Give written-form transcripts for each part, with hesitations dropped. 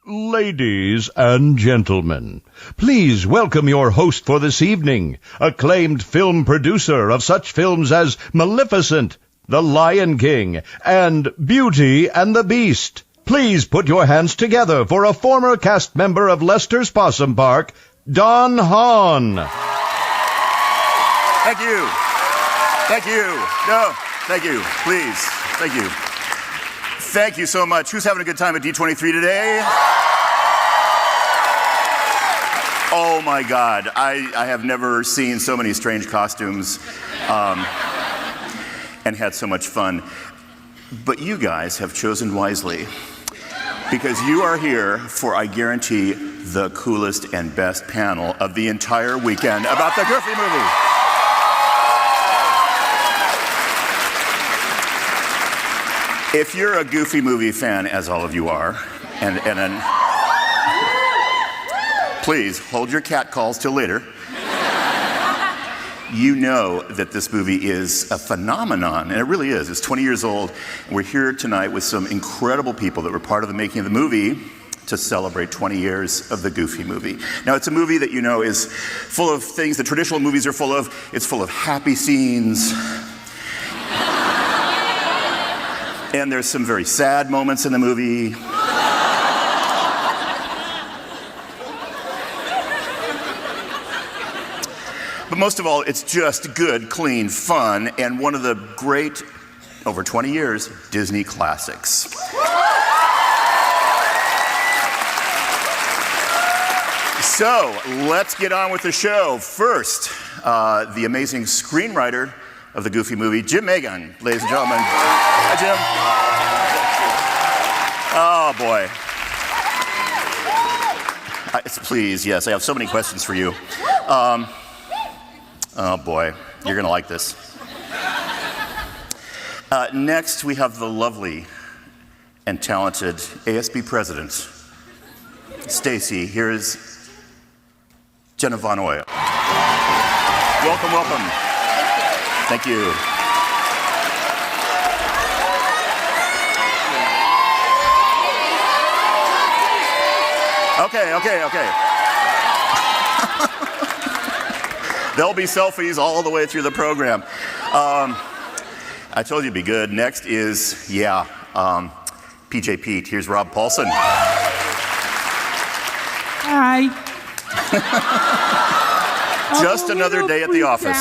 Ladies and gentlemen, please welcome your host for this evening, acclaimed film producer of such films as Maleficent, The Lion King, and Beauty and the Beast. Please put your hands together for a former cast member of Lester's Possum Park, Don Hahn. Thank you. Thank you. No, thank you. Please. Thank you. Thank you so much. Who's having a good time at D23 today? Oh my God, I have never seen so many strange costumes and had so much fun. But you guys have chosen wisely, because you are here for, I guarantee, the coolest and best panel of the entire weekend about the Goofy movie. If you're a Goofy movie fan, as all of you are, and please hold your cat calls till later, you know that this movie is a phenomenon, and it really is. It's 20 years old, and we're here tonight with some incredible people that were part of the making of the movie to celebrate 20 years of the Goofy movie. Now, it's a movie that you know is full of things that traditional movies are full of. It's full of happy scenes, and there's some very sad moments in the movie. But most of all, it's just good, clean fun, and one of the great, over 20 years, Disney classics. So, let's get on with the show. First, the amazing screenwriter of the Goofy movie, Jymn Magon, ladies and gentlemen. Hi, Jim. Oh, boy. Please, yes, I have so many questions for you. Oh, boy, you're going to like this. Next, we have the lovely and talented ASB president, Stacey. Here is Jenna Von Oy. Welcome, welcome. Thank you. Okay. There'll be selfies all the way through the program. I told you it'd be good. Next is, PJ Pete. Here's Rob Paulsen. Hi. Just another day at the office.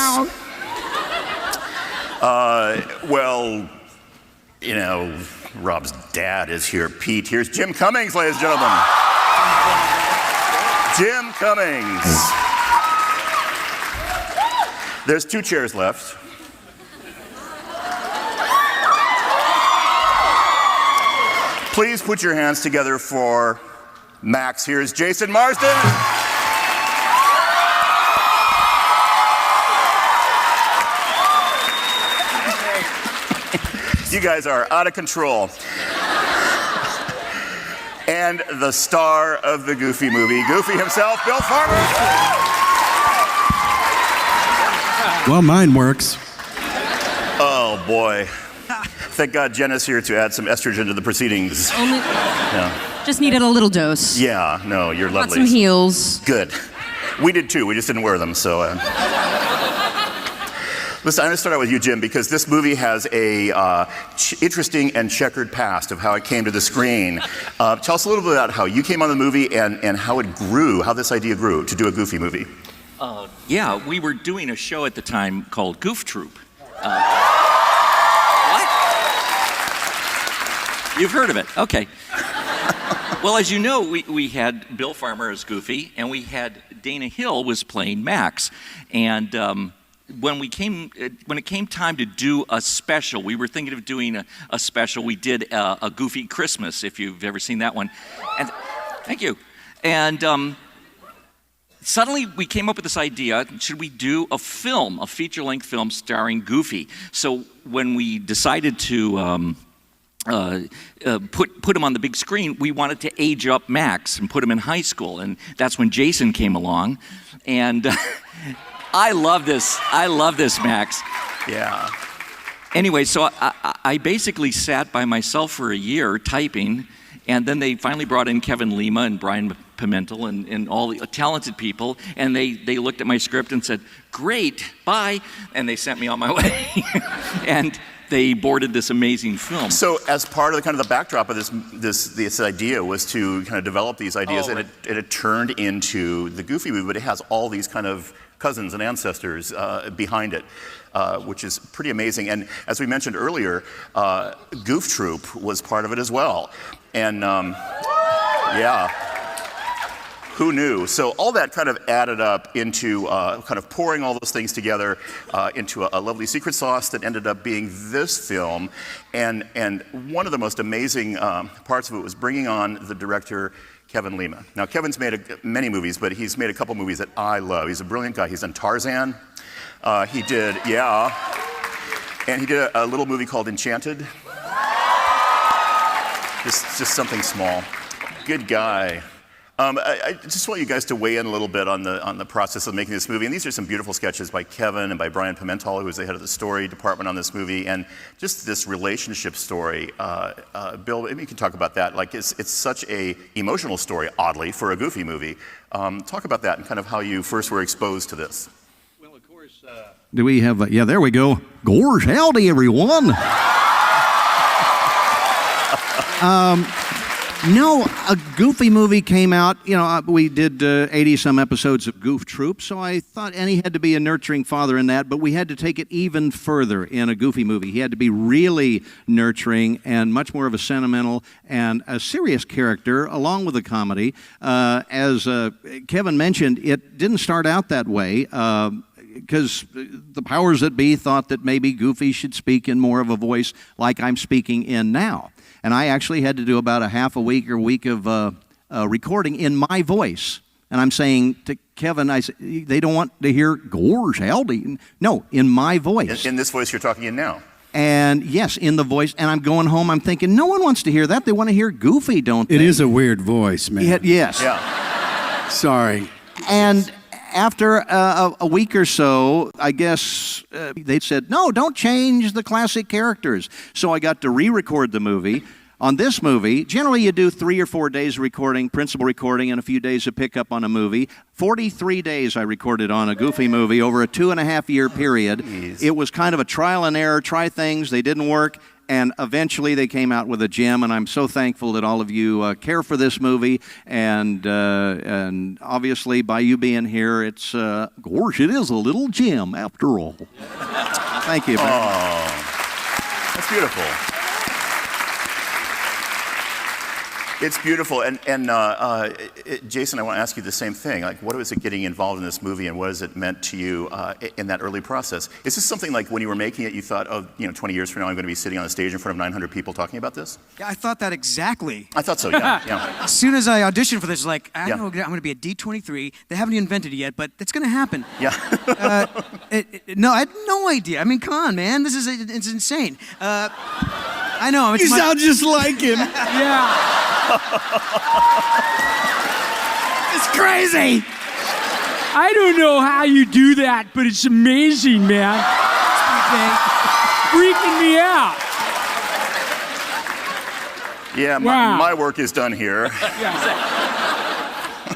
Well, you know, Rob's dad is here. Pete, here's Jim Cummings, ladies and gentlemen. Jim Cummings. There's 2 chairs left. Please put your hands together for Max. Here's Jason Marsden. You guys are out of control. And the star of the Goofy movie, Goofy himself, Bill Farmer. Well, mine works. Oh, boy. Thank God Jenna's here to add some estrogen to the proceedings. Just needed a little dose. Yeah, no, you're lovely. Got some heels. Good. We did too, we just didn't wear them, so. Listen, I'm going to start out with you, Jim, because this movie has a interesting and checkered past of how it came to the screen. Tell us a little bit about how you came on the movie and how it grew, how this idea grew to do a Goofy movie. We were doing a show at the time called Goof Troop. What? You've heard of it? Okay. Well, as you know, we had Bill Farmer as Goofy, and we had Dana Hill was playing Max. And when it came time to do a special, we were thinking of doing a special. We did a Goofy Christmas, if you've ever seen that one. And thank you. And suddenly we came up with this idea, should we do a film, a feature-length film starring Goofy? So when we decided to put him on the big screen, we wanted to age up Max and put him in high school. And that's when Jason came along. And I love this, Max. Yeah. Anyway, so I basically sat by myself for a year typing, And then they finally brought in Kevin Lima and Brian Pimentel and all the talented people, and they looked at my script and said, "Great, bye," and they sent me on my way. And they boarded this amazing film. So, as part of the kind of the backdrop of this idea was to kind of develop these ideas, and it turned into the Goofy movie, but it has all these kind of cousins and ancestors behind it, which is pretty amazing. And as we mentioned earlier, Goof Troop was part of it as well. And yeah, who knew? So all that kind of added up into kind of pouring all those things together into a lovely secret sauce that ended up being this film. And one of the most amazing parts of it was bringing on the director, Kevin Lima. Now, Kevin's made many movies, but he's made a couple movies that I love. He's a brilliant guy. He's done Tarzan. He did, and he did a little movie called Enchanted. Just something small. Good guy. I just want you guys to weigh in a little bit on the process of making this movie. And these are some beautiful sketches by Kevin and by Brian Pimentel, who was the head of the story department on this movie, and just this relationship story. Bill, maybe you can talk about that. Like, it's such a emotional story, oddly, for a Goofy movie. Talk about that and kind of how you first were exposed to this. Well, of course. Do we have? Yeah, there we go. Gorge, howdy, everyone. No, a Goofy movie came out. You know, we did 80-some episodes of Goof Troop, so I thought, and he had to be a nurturing father in that, but we had to take it even further in a Goofy movie. He had to be really nurturing and much more of a sentimental and a serious character, along with a comedy. As Kevin mentioned, it didn't start out that way. Because the powers that be thought that maybe Goofy should speak in more of a voice like I'm speaking in now. And I actually had to do about a half a week or week of recording in my voice. And I'm saying to Kevin, I said, they don't want to hear Gorge, howdy. No, in my voice. In this voice you're talking in now. And yes, in the voice. And I'm going home, I'm thinking, no one wants to hear that. They want to hear Goofy, don't they? It is a weird voice, man. Yes. Yeah. Sorry. And after a week or so, I guess they said, no, don't change the classic characters. So I got to re-record the movie. On this movie, generally you do 3 or 4 days of recording, principal recording, and a few days of pickup on a movie. 43 days I recorded on a Goofy movie over a 2.5-year period. It was kind of a trial and error, try things, they didn't work. And eventually they came out with a gem, and I'm so thankful that all of you care for this movie. And obviously, by you being here, it's, gosh, it is a little gem after all. Thank you. Oh, that's beautiful. It's beautiful, and Jason, I want to ask you the same thing. Like, what was it getting involved in this movie, and what has it meant to you in that early process? Is this something like when you were making it, you thought, oh, 20 years from now, I'm going to be sitting on a stage in front of 900 people talking about this? Yeah, I thought that exactly. I thought so, yeah. As soon as I auditioned for this, like, I know I'm going to be at D23. They haven't invented it yet, but it's going to happen. Yeah. No, I had no idea. I mean, come on, man. It's insane. I know. You sound just like him. Yeah. It's crazy. I don't know how you do that, but it's amazing, man. Freaking me out. Yeah, wow. my work is done here.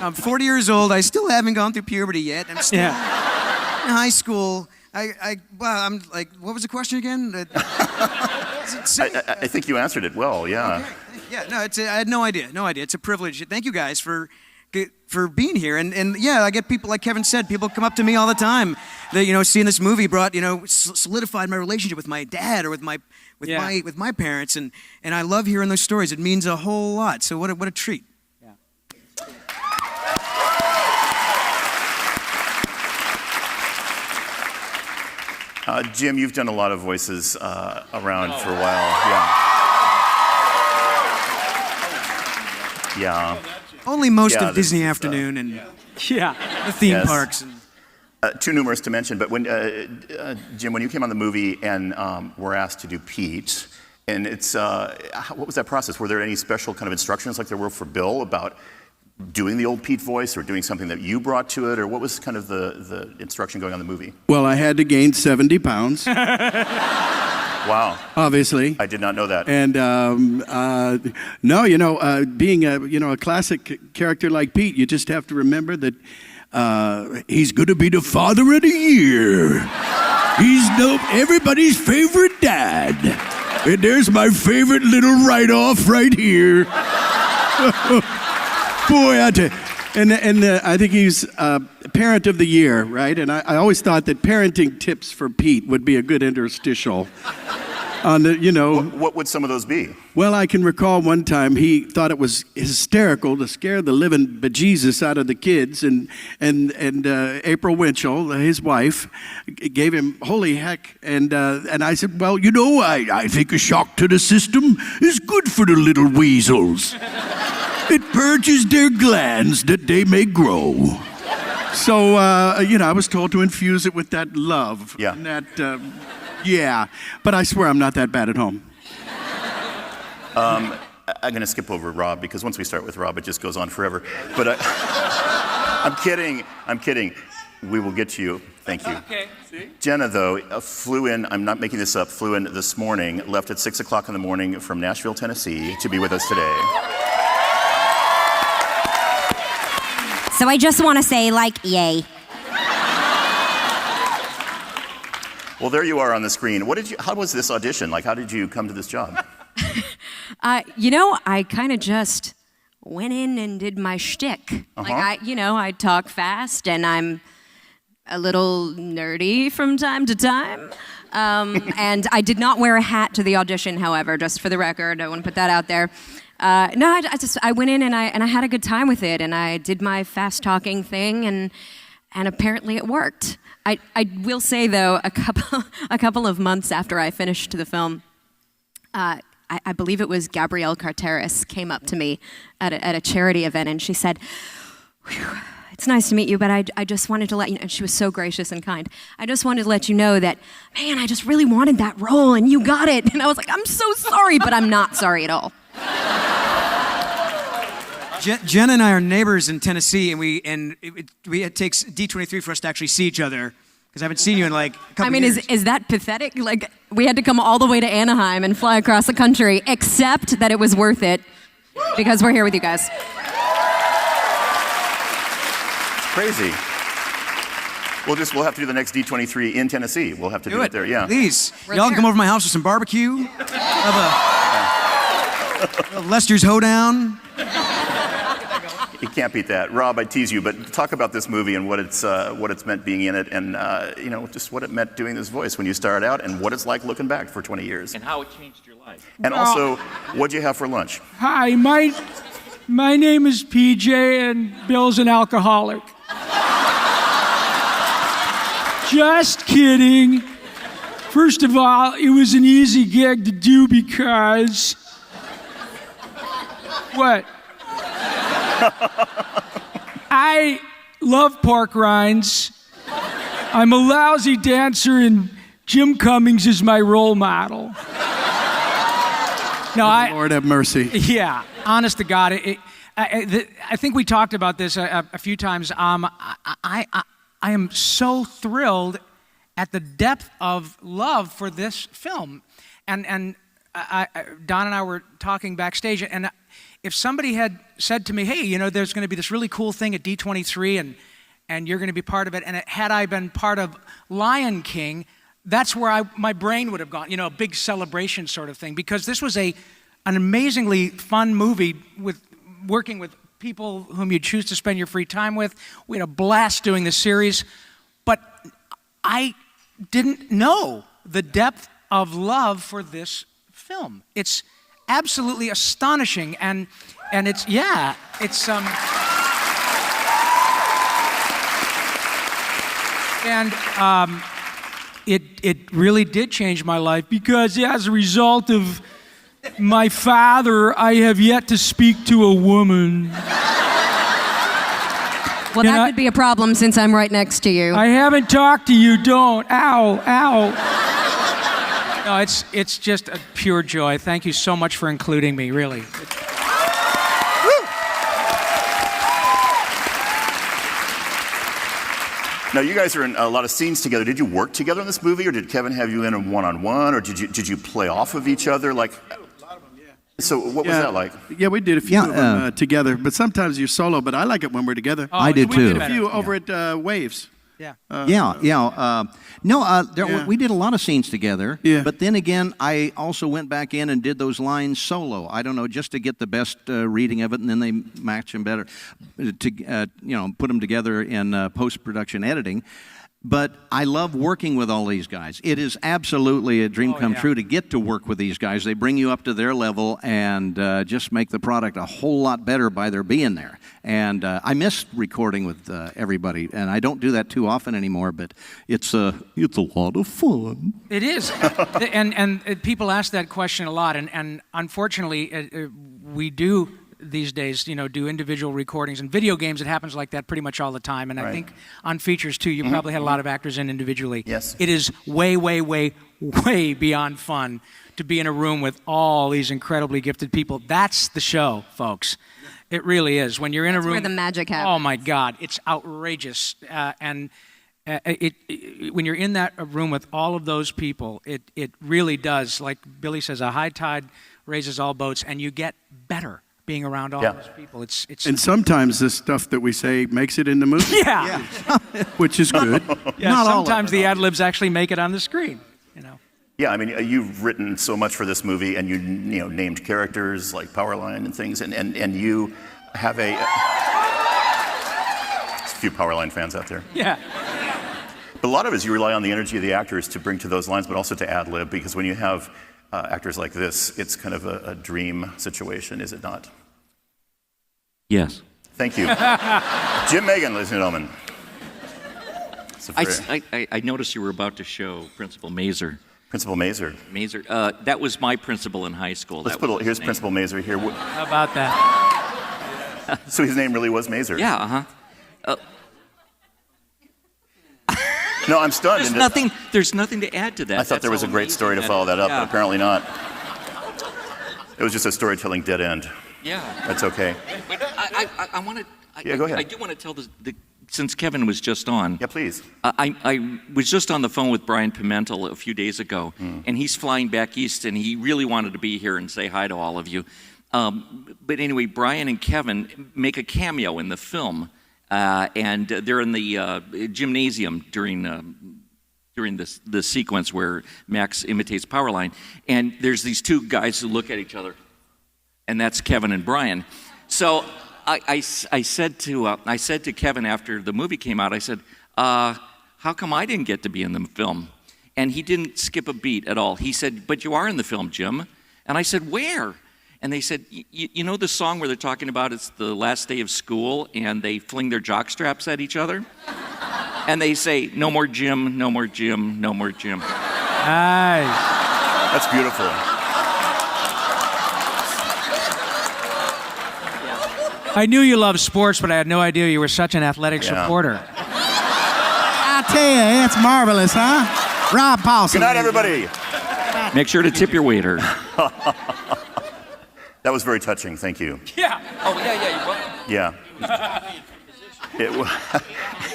I'm 40 years old. I still haven't gone through puberty yet. I'm still in high school. I'm like, what was the question again? I think you answered it well, yeah. Okay. Yeah, no, I had no idea. It's a privilege. Thank you guys for being here. And yeah, I get people, like Kevin said, people come up to me all the time. That, seeing this movie brought, solidified my relationship with my dad or with my parents. And I love hearing those stories. It means a whole lot. So what a treat. Jim, you've done a lot of voices around for a while. Yeah. Only most of Disney Afternoon and the theme parks. And too numerous to mention, but when Jim, when you came on the movie and were asked to do Pete, and it's what was that process? Were there any special kind of instructions like there were for Bill about doing the old Pete voice, or doing something that you brought to it, or what was kind of the instruction going on in the movie? Well, I had to gain 70 pounds. Wow. Obviously. I did not know that. And no, being a classic character like Pete, you just have to remember that he's going to be the father of the year. He's everybody's favorite dad. And there's my favorite little write-off right here. Boy, I tell you. And I think he's parent of the year, right? And I always thought that parenting tips for Pete would be a good interstitial. On the, What would some of those be? Well, I can recall one time he thought it was hysterical to scare the living bejesus out of the kids, and April Winchell, his wife, gave him holy heck, and I said, well, I think a shock to the system is good for the little weasels. It purges their glands that they may grow. So, I was told to infuse it with that love. Yeah. And that, but I swear I'm not that bad at home. I'm going to skip over Rob, because once we start with Rob, it just goes on forever. But I'm kidding. We will get to you. Thank you. Okay. Jenna, though, flew in, I'm not making this up, flew in this morning, left at 6 o'clock in the morning from Nashville, Tennessee, to be with us today. So I just want to say, yay. Well, there you are on the screen. How was this audition? How did you come to this job? I kind of just went in and did my shtick. I talk fast and I'm a little nerdy from time to time. And I did not wear a hat to the audition, however, just for the record. I want to put that out there. I went in and I had a good time with it, and I did my fast talking thing, and apparently it worked. I will say, though, a couple of months after I finished the film, I believe it was Gabrielle Carteris came up to me at a charity event, and she said, "It's nice to meet you, but I just wanted to let you know," and she was so gracious and kind. "I just wanted to let you know that, man, I just really wanted that role, and you got it." And I was like, "I'm so sorry," but I'm not sorry at all. Jen and I are neighbors in Tennessee, and it takes D23 for us to actually see each other, because I haven't seen you in a couple years. Is that pathetic? We had to come all the way to Anaheim and fly across the country, except that it was worth it because we're here with you guys. Crazy. We'll have to do the next D23 in Tennessee. We'll have to do it there, yeah. Please. Y'all can come over to my house for some barbecue. Have a Lester's Hoedown. You can't beat that. Rob, I tease you, but talk about this movie and what it's meant being in it, and just what it meant doing this voice when you started out, and what it's like looking back for 20 years. And how it changed your life. And also, what'd you have for lunch? Hi, my name is PJ, and Bill's an alcoholic. Just kidding. First of all, it was an easy gig to do because... What? I love pork rinds. I'm a lousy dancer, and Jim Cummings is my role model. Lord have mercy. Yeah, honest to God, I think we talked about this a few times. I am so thrilled at the depth of love for this film, and Don and I were talking backstage, and if somebody had said to me, "Hey, there's going to be this really cool thing at D23, and you're going to be part of it," and had I been part of Lion King, that's where my brain would have gone, a big celebration sort of thing, because this was an amazingly fun movie with working with people whom you choose to spend your free time with. We had a blast doing this series, but I didn't know the depth of love for this film. It's absolutely astonishing, and it's it really did change my life, because as a result of my father, I have yet to speak to a woman. Well, that could be a problem since I'm right next to you. I haven't talked to you, don't. Ow. No, it's just a pure joy. Thank you so much for including me, really. Now, you guys are in a lot of scenes together. Did you work together in this movie, or did Kevin have you in a one-on-one, or did you play off of each other? Like, so what was that like? Yeah, we did a few of them together, but sometimes you're solo, but I like it when we're together. Oh, I do We too. did a few over at Waves. Yeah. We did a lot of scenes together. Yeah. But then again, I also went back in and did those lines solo. I don't know, just to get the best reading of it, and then they match them better. To put them together in post-production editing. But I love working with all these guys. It is absolutely a dream come true to get to work with these guys. They bring you up to their level and just make the product a whole lot better by their being there. And I miss recording with everybody, and I don't do that too often anymore. But it's a lot of fun. It is, and people ask that question a lot, and unfortunately, we do. These days, do individual recordings. And video games, it happens like that pretty much all the time. And I think on features, too, you probably had a lot of actors in individually. Yes. It is way, way, way, way beyond fun to be in a room with all these incredibly gifted people. That's the show, folks. It really is. When you're in a room... where the magic happens. Oh, my God. It's outrageous. When you're in that room with all of those people, it really does, like Billy says, a high tide raises all boats, and you get better being around all those people. It's And sometimes the stuff that we say makes it in the movie. Yeah. Which is good. Yeah, sometimes the ad-libs actually make it on the screen, Yeah, I mean, you've written so much for this movie, and you named characters like Powerline and things, and you have a few Powerline fans out there. Yeah. But a lot of it is you rely on the energy of the actors to bring to those lines, but also to ad-lib, because when you have actors like this, it's kind of a dream situation, is it not? Yes. Thank you. Jymn Magon, ladies and gentlemen. I noticed you were about to show Principal Mazer. Principal Mazer. That was my principal in high school. Here's Principal Mazer here. How about that? So his name really was Mazer? Yeah, No, I'm stunned. There's nothing to add to that. I thought there was a great story to follow that up, but apparently not. It was just a storytelling dead end. Yeah. That's okay. But I want to... Yeah, go ahead. I do want to tell since Kevin was just on. Yeah, please. I was just on the phone with Brian Pimentel a few days ago, and he's flying back east, and he really wanted to be here and say hi to all of you. But anyway, Brian and Kevin make a cameo in the film, and they're in the gymnasium during the sequence where Max imitates Powerline, and there's these two guys who look at each other, and that's Kevin and Brian. So I said to Kevin after the movie came out, I said, how come I didn't get to be in the film? And he didn't skip a beat at all. He said, but you are in the film, Jim. And I said, where? And they said, you know the song where they're talking about it's the last day of school and they fling their jock straps at each other? And they say, no more Jim, no more Jim, no more Jim. Nice. That's beautiful. I knew you loved sports, but I had no idea you were such an athletic supporter. I tell you, it's marvelous, huh? Rob Paulsen. Good night, everybody. Make sure to tip your waiter. That was very touching. Thank you. Yeah. Oh, yeah, you're welcome. Yeah. It was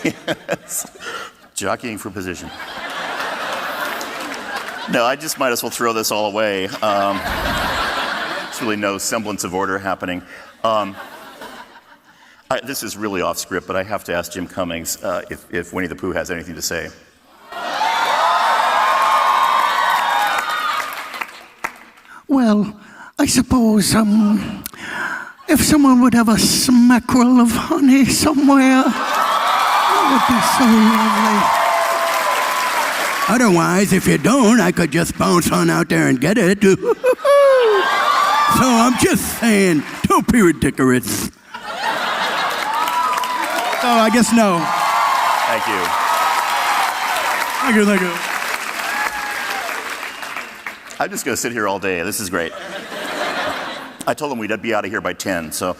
yes. Jockeying for position. No, I just might as well throw this all away. There's really no semblance of order happening. This is really off script, but I have to ask Jim Cummings if Winnie the Pooh has anything to say. Well, I suppose if someone would have a smackerel of honey somewhere, that would be so lovely. Otherwise, if you don't, I could just bounce on out there and get it. So I'm just saying, don't be ridiculous. So I guess no. Thank you. Thank you. I'm just going to sit here all day. This is great. I told them we'd be out of here by 10, so.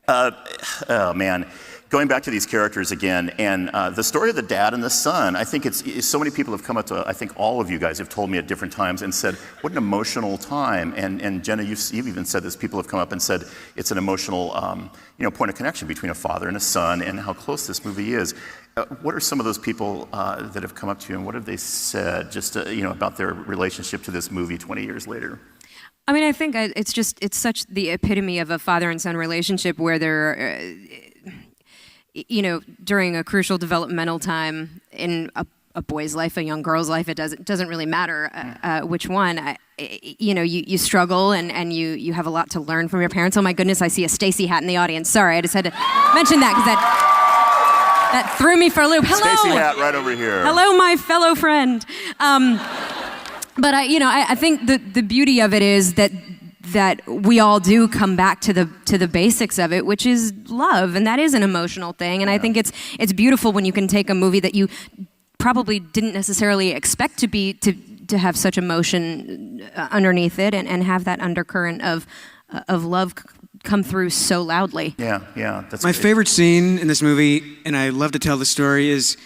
Oh, man. going back to these characters again, and the story of the dad and the son, I think so many people have come up to, I think all of you guys have told me at different times and said, what an emotional time. And Jenna, you've even said this, people have come up and said it's an emotional point of connection between a father and a son and how close this movie is. What are some of those people that have come up to you, and what have they said just about their relationship to this movie 20 years later? I mean, I think it's such the epitome of a father and son relationship where they're, during a crucial developmental time in a boy's life, a young girl's life, it doesn't really matter which one. You struggle and you have a lot to learn from your parents. Oh my goodness, I see a Stacey hat in the audience. Sorry, I just had to mention that because that threw me for a loop. Hello, Stacey hat right over here. Hello, my fellow friend. But I think the beauty of it is that we all do come back to the basics of it, which is love, and that is an emotional thing. And I think it's beautiful when you can take a movie that you probably didn't necessarily expect to have such emotion underneath it, and have that undercurrent of love come through so loudly. Yeah, that's my great. favorite scene in this movie, and I love to tell the story, and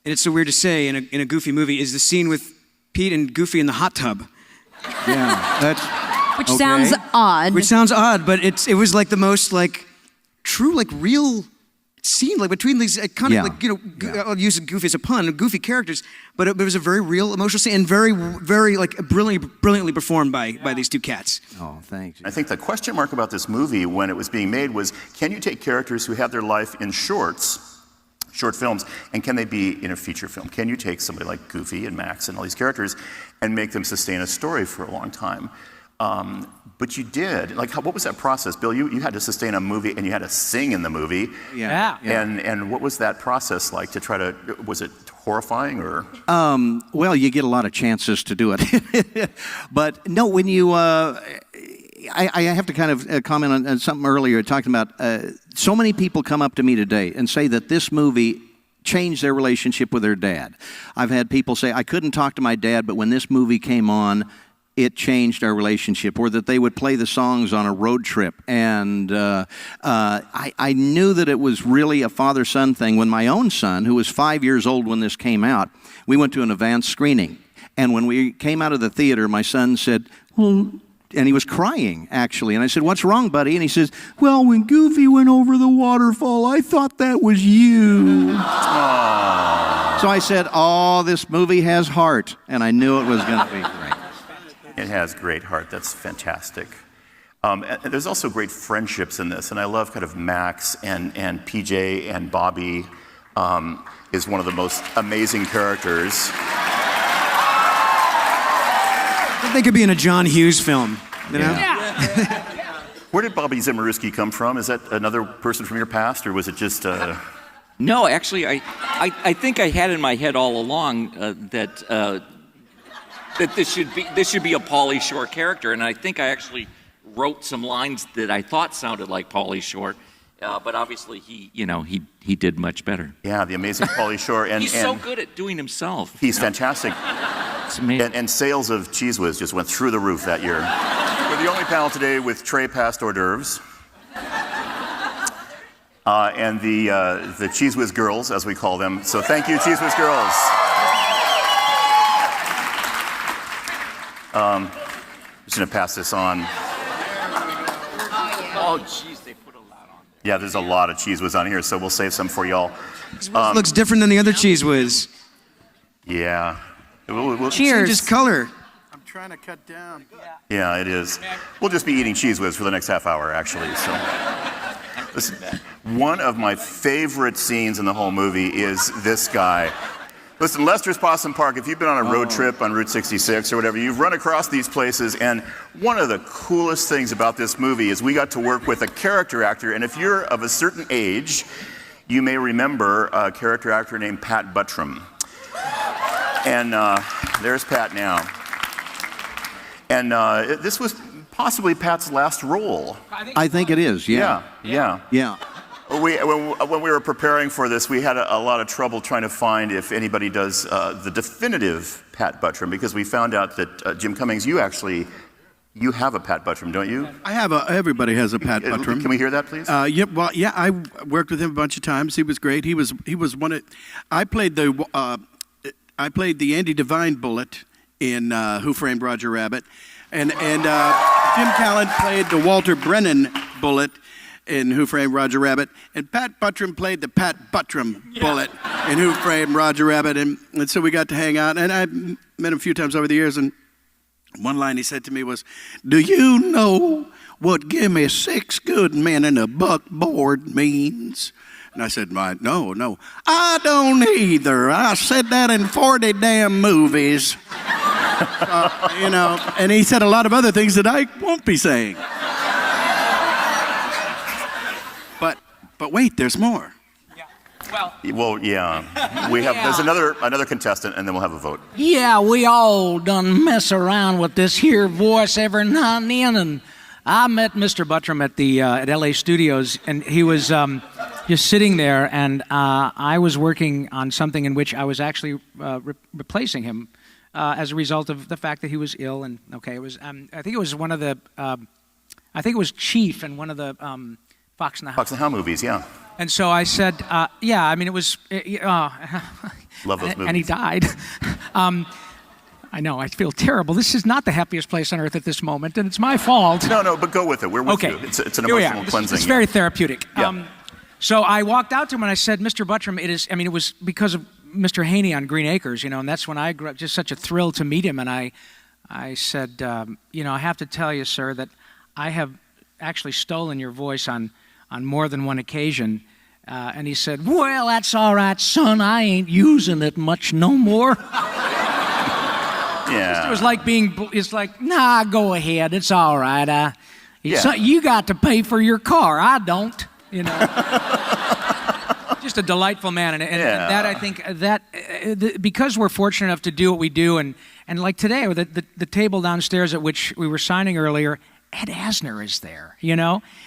it's so weird to say in a Goofy movie, is the scene with Pete and Goofy in the hot tub. Which sounds odd. Which sounds odd, but it was like the most true, real scene, between these I'll use Goofy as a pun, goofy characters, but it was a very real emotional scene and very, very brilliantly performed by these two cats. Oh, thanks. I think the question mark about this movie when it was being made was, can you take characters who have their life in short films, and can they be in a feature film? Can you take somebody like Goofy and Max and all these characters and make them sustain a story for a long time? But you did. What was that process, Bill? You had to sustain a movie, and you had to sing in the movie. Yeah. And what was that process like to try to? Was it horrifying or? Well, you get a lot of chances to do it, but no. When you, I have to kind of comment on something earlier talking about. So many people come up to me today and say that this movie changed their relationship with their dad. I've had people say, I couldn't talk to my dad, but when this movie came on, it changed our relationship, or that they would play the songs on a road trip. And I knew that it was really a father-son thing when my own son, who was 5 years old when this came out, we went to an advanced screening. And when we came out of the theater, my son said, well, and he was crying, actually. And I said, what's wrong, buddy? And he says, well, when Goofy went over the waterfall, I thought that was you. So I said, oh, this movie has heart. And I knew it was going to be great. It has great heart. That's fantastic. And there's also great friendships in this, and I love kind of Max and PJ and Bobby is one of the most amazing characters. I think they could be in a John Hughes film. You know? Yeah. Where did Bobby Zimmerowski come from? Is that another person from your past, or was it just? No, actually, I think I had in my head all along that this should be a Pauly Shore character, and I think I actually wrote some lines that I thought sounded like Pauly Shore, but obviously he did much better. Yeah, the amazing Pauly Shore, and he's so good at doing himself. He's fantastic. It's amazing. And sales of Cheese Whiz just went through the roof that year. We're the only panel today with tray passed hors d'oeuvres. And the Cheese Whiz girls, as we call them. So thank you, Cheese Whiz girls. I'm just going to pass this on. Oh, jeez, they put a lot on there. Yeah, there's a lot of Cheese Whiz on here, so we'll save some for y'all. Looks different than the other Cheese Whiz. Yeah. We'll Cheers. Changes color. I'm trying to cut down. Yeah, it is. We'll just be eating Cheese Whiz for the next half hour, actually. So, listen, one of my favorite scenes in the whole movie is this guy. Listen, Lester's Possum Park, if you've been on a road trip on Route 66 or whatever, you've run across these places, and one of the coolest things about this movie is we got to work with a character actor, and if you're of a certain age, you may remember a character actor named Pat Buttram. And there's Pat now. And this was possibly Pat's last role. I think it is, yeah. Yeah. When we were preparing for this, we had a lot of trouble trying to find if anybody does the definitive Pat Buttram, because we found out that Jim Cummings, you actually You have a Pat Buttram, don't you? I have everybody has a Pat Buttram. Can we hear that, please? Yeah, I worked with him a bunch of times. He was great. He was one of, I played the Andy Devine bullet in Who Framed Roger Rabbit, and Jim Callan played the Walter Brennan bullet in Who Framed Roger Rabbit, and Pat Buttram played the Pat Buttram bullet in Who Framed Roger Rabbit, and so we got to hang out, and I met him a few times over the years, and one line he said to me was, "Do you know what give me 6 good men and a buckboard means?" And I said, no, I don't either. I said that in 40 damn movies. And he said a lot of other things that I won't be saying. But wait, there's more. Well, yeah. We have. There's another contestant, and then we'll have a vote. Yeah, we all done mess around with this here voice every now and then, and I met Mr. Buttram at LA Studios, and he was just sitting there, and I was working on something in which I was actually replacing him as a result of the fact that he was ill. And okay, it was I think it was one of the I think it was Chief in one of the Fox and the Hound. Fox and the Hound movies, yeah. And so I said, yeah, I mean, it was... Love those movies. And he died. I know, I feel terrible. This is not the happiest place on earth at this moment, and it's my fault. No, but go with it. We're with you. It's an emotional cleansing. It's very therapeutic. Yeah. So I walked out to him and I said, Mr. Buttram, it was because of Mr. Haney on Green Acres, and that's when I grew up, just such a thrill to meet him. And I said, I have to tell you, sir, that I have actually stolen your voice on more than one occasion. And he said, "Well, that's all right, son. I ain't using it much no more." Yeah. It was like it's like, nah, go ahead. It's all right. You got to pay for your car. I don't, Just a delightful man. And that, I think, because we're fortunate enough to do what we do, and like today, the table downstairs at which we were signing earlier, Ed Asner is there,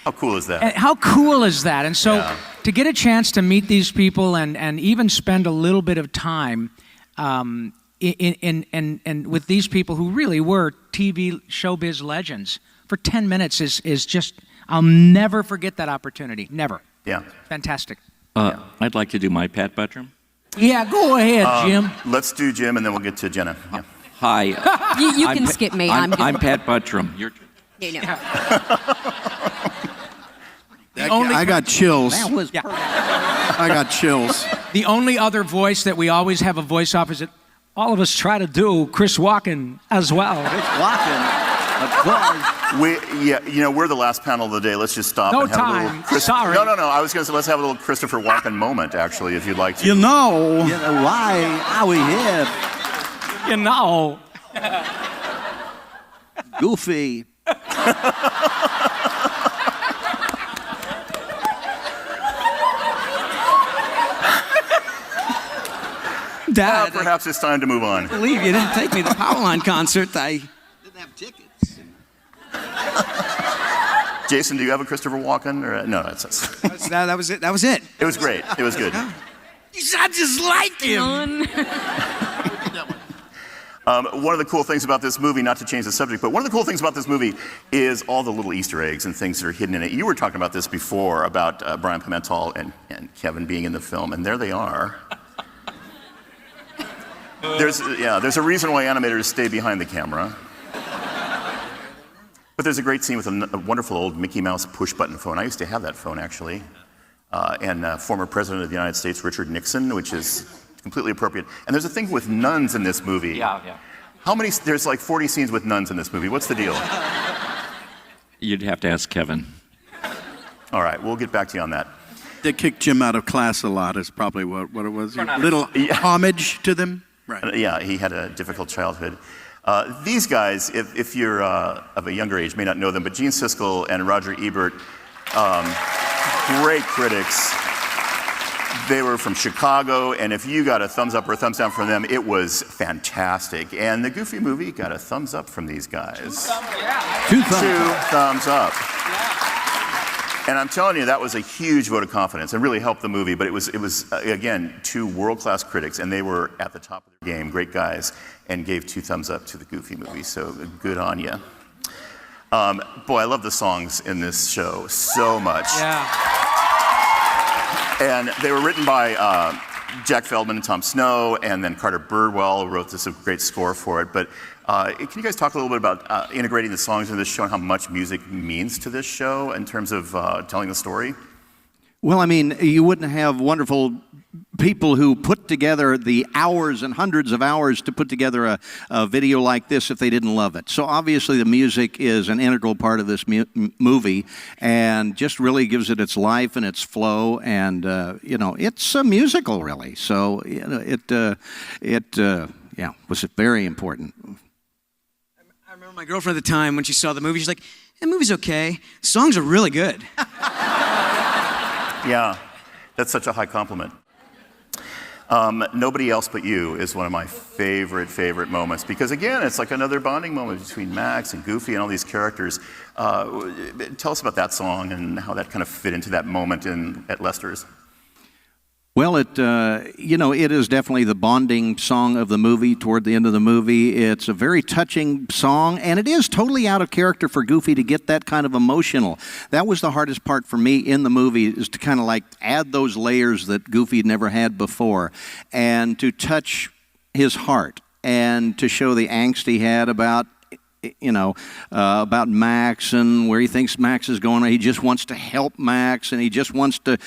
How cool is that? How cool is that? And so to get a chance to meet these people and even spend a little bit of time in with these people who really were TV showbiz legends for 10 minutes is just, I'll never forget that opportunity. Never. Yeah. Fantastic. I'd like to do my Pat Buttram. Yeah, go ahead, Jim. Let's do Jim, and then we'll get to Jenna. Yeah. Hi. You can skip me. I'm Pat Buttram. You're... I got chills. That was I got chills. The only other voice that we always have a voice off is that all of us try to do Chris Walken as well. Chris Walken, of course. We're the last panel of the day. Let's just stop No and have time. a little Sorry. No. I was going to say let's have a little Christopher Walken moment, actually, if you'd like to. Why are we here? Goofy. Dad, perhaps it's time to move on. I believe you didn't take me to the Powerline concert. I Didn't have tickets. Jason, do you have a Christopher Walken? Or, no, that's us. that was it. That was it. It was great. It was good. I just like him. One of the cool things about this movie, not to change the subject, but one of the cool things about this movie is all the little Easter eggs and things that are hidden in it. You were talking about this before, about Brian Pimentel and Kevin being in the film, and there they are. There's a reason why animators stay behind the camera. But there's a great scene with a wonderful old Mickey Mouse push-button phone. I used to have that phone, actually. And former President of the United States, Richard Nixon, which is completely appropriate. And there's a thing with nuns in this movie. Yeah. How many? There's like 40 scenes with nuns in this movie. What's the deal? You'd have to ask Kevin. All right, we'll get back to you on that. They kicked Jim out of class a lot is probably what it was. Little homage to them. Right. Yeah, he had a difficult childhood. These guys, if you're of a younger age, may not know them, but Gene Siskel and Roger Ebert, great critics. They were from Chicago, and if you got a thumbs up or a thumbs down from them, it was fantastic. And the Goofy movie got a thumbs up from these guys. Two thumbs up. And I'm telling you, that was a huge vote of confidence and really helped the movie. But it was again, 2 world-class critics, and they were at the top of their game, great guys, and gave 2 thumbs up to the Goofy movie. So good on you. Boy, I love the songs in this show so much. Yeah. And they were written by Jack Feldman and Tom Snow, and then Carter Birdwell wrote this great score for it. But can you guys talk a little bit about integrating the songs into this show and how much music means to this show in terms of telling the story? Well, I mean, you wouldn't have wonderful people who put together the hours and hundreds of hours to put together a video like this if they didn't love it. So obviously the music is an integral part of this movie and just really gives it its life and its flow. And, it's a musical, really. So it was very important. I remember my girlfriend at the time when she saw the movie, she's like, the movie's okay. The songs are really good. Yeah, that's such a high compliment. Nobody Else But You is one of my favorite moments because, again, it's like another bonding moment between Max and Goofy and all these characters. Tell us about that song and how that kind of fit into that moment at Lester's. Well, it is definitely the bonding song of the movie toward the end of the movie. It's a very touching song, and it is totally out of character for Goofy to get that kind of emotional. That was the hardest part for me in the movie, is to kind of like add those layers that Goofy had never had before, and to touch his heart, and to show the angst he had about Max and where he thinks Max is going. He just wants to help Max, and he just wants to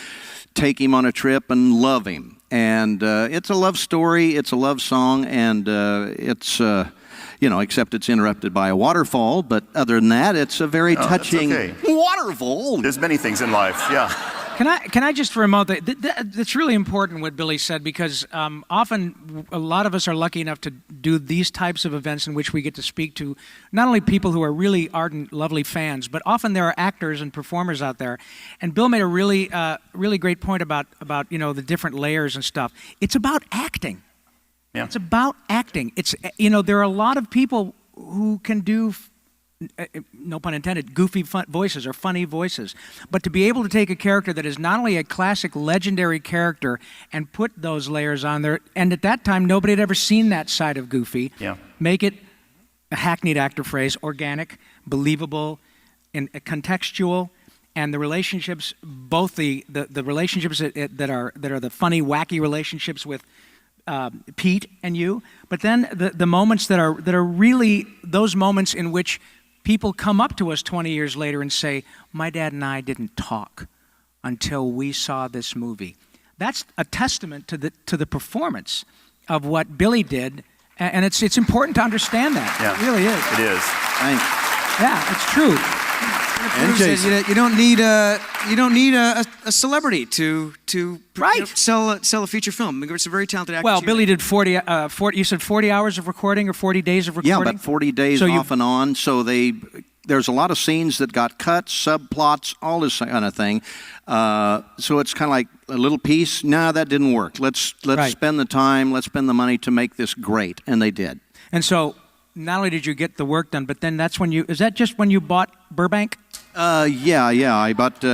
take him on a trip and love him. And it's a love story, it's a love song, and it's, except it's interrupted by a waterfall. But other than that, it's a very touching waterfall. There's many things in life, yeah. Can I just for a moment, that's really important what Billy said, because often a lot of us are lucky enough to do these types of events in which we get to speak to not only people who are really ardent, lovely fans, but often there are actors and performers out there. And Bill made a really great point about the different layers and stuff. It's about acting. Yeah. It's about acting. It's there are a lot of people who can do, no pun intended, goofy voices or funny voices. But to be able to take a character that is not only a classic legendary character and put those layers on there, and at that time nobody had ever seen that side of Goofy, make it, a hackneyed actor phrase, organic, believable, and contextual, and the relationships, both the relationships that are the funny, wacky relationships with Pete and you, but then the moments that are really those moments in which people come up to us 20 years later and say, my dad and I didn't talk until we saw this movie. That's a testament to the performance of what Billy did, and it's important to understand that. Yeah. It really is. It is. Thanks. Yeah, it's true. And Jason, you don't need a celebrity to sell a feature film. It's a very talented actor. Well, Billy did 40. You said 40 hours of recording or 40 days of recording. Yeah, about 40 days off and on. So there's a lot of scenes that got cut, subplots, all this kind of thing. So it's kind of like a little piece. Nah, that didn't work. Let's spend the time. Let's spend the money to make this great, and they did. And so, not only did you get the work done, but then is that just when you bought Burbank? Yeah. I got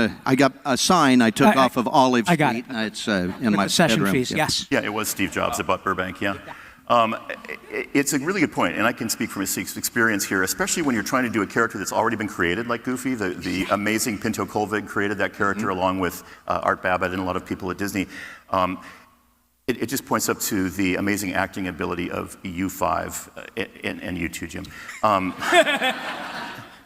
a sign I took off of Olive Street. I got it. It's in With my the session bedroom. fees, yes. Yeah, it was Steve Jobs that bought Burbank, yeah. It's a really good point, and I can speak from experience here, especially when you're trying to do a character that's already been created, like Goofy. The amazing Pinto Colvig created that character along with Art Babbitt and a lot of people at Disney. It just points up to the amazing acting ability of you five, and you too, Jim.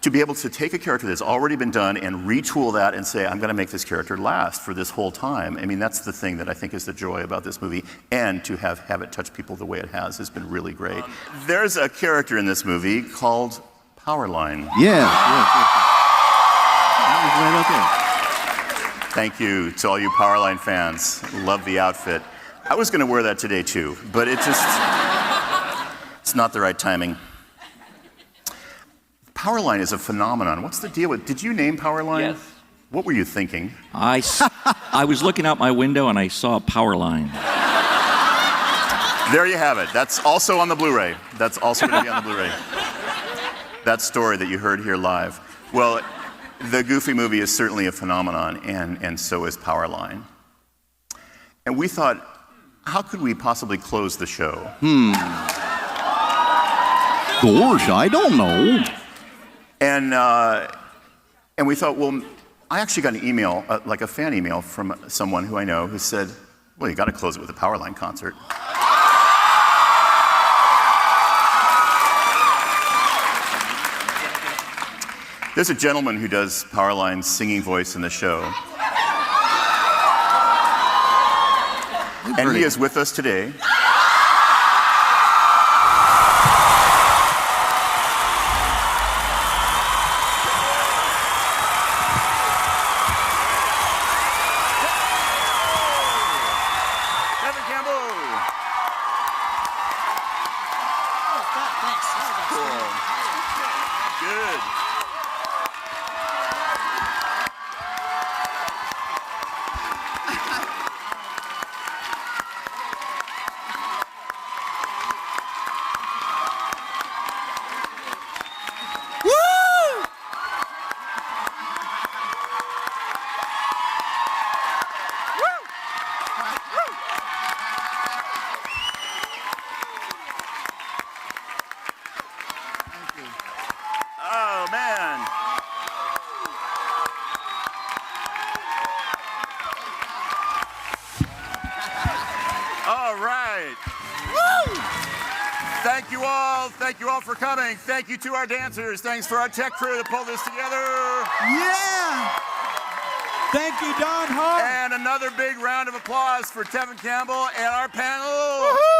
To be able to take a character that's already been done and retool that and say, I'm going to make this character last for this whole time. I mean, that's the thing that I think is the joy about this movie, and to have it touch people the way it has been really great. There's a character in this movie called Powerline. Yeah. Thank you to all you Powerline fans. Love the outfit. I was going to wear that today too, but it's not the right timing. Powerline is a phenomenon. What's the deal with? Did you name Powerline? Yes. What were you thinking? I was looking out my window and I saw a Powerline. There you have it. That's also on the Blu-ray. That's also going to be on the Blu-ray. That story that you heard here live. Well, the Goofy movie is certainly a phenomenon, and so is Powerline. And we thought, how could we possibly close the show? Gosh, I don't know. And we thought, well, I actually got an email, like a fan email from someone who I know who said, well, you got to close it with a Powerline concert. There's a gentleman who does Powerline's singing voice in the show. And he is with us today. Thank you all for coming. Thank you to our dancers. Thanks for our tech crew that pulled this together. Yeah! Thank you, Don Hahn. And another big round of applause for Tevin Campbell and our panel. Woo-hoo!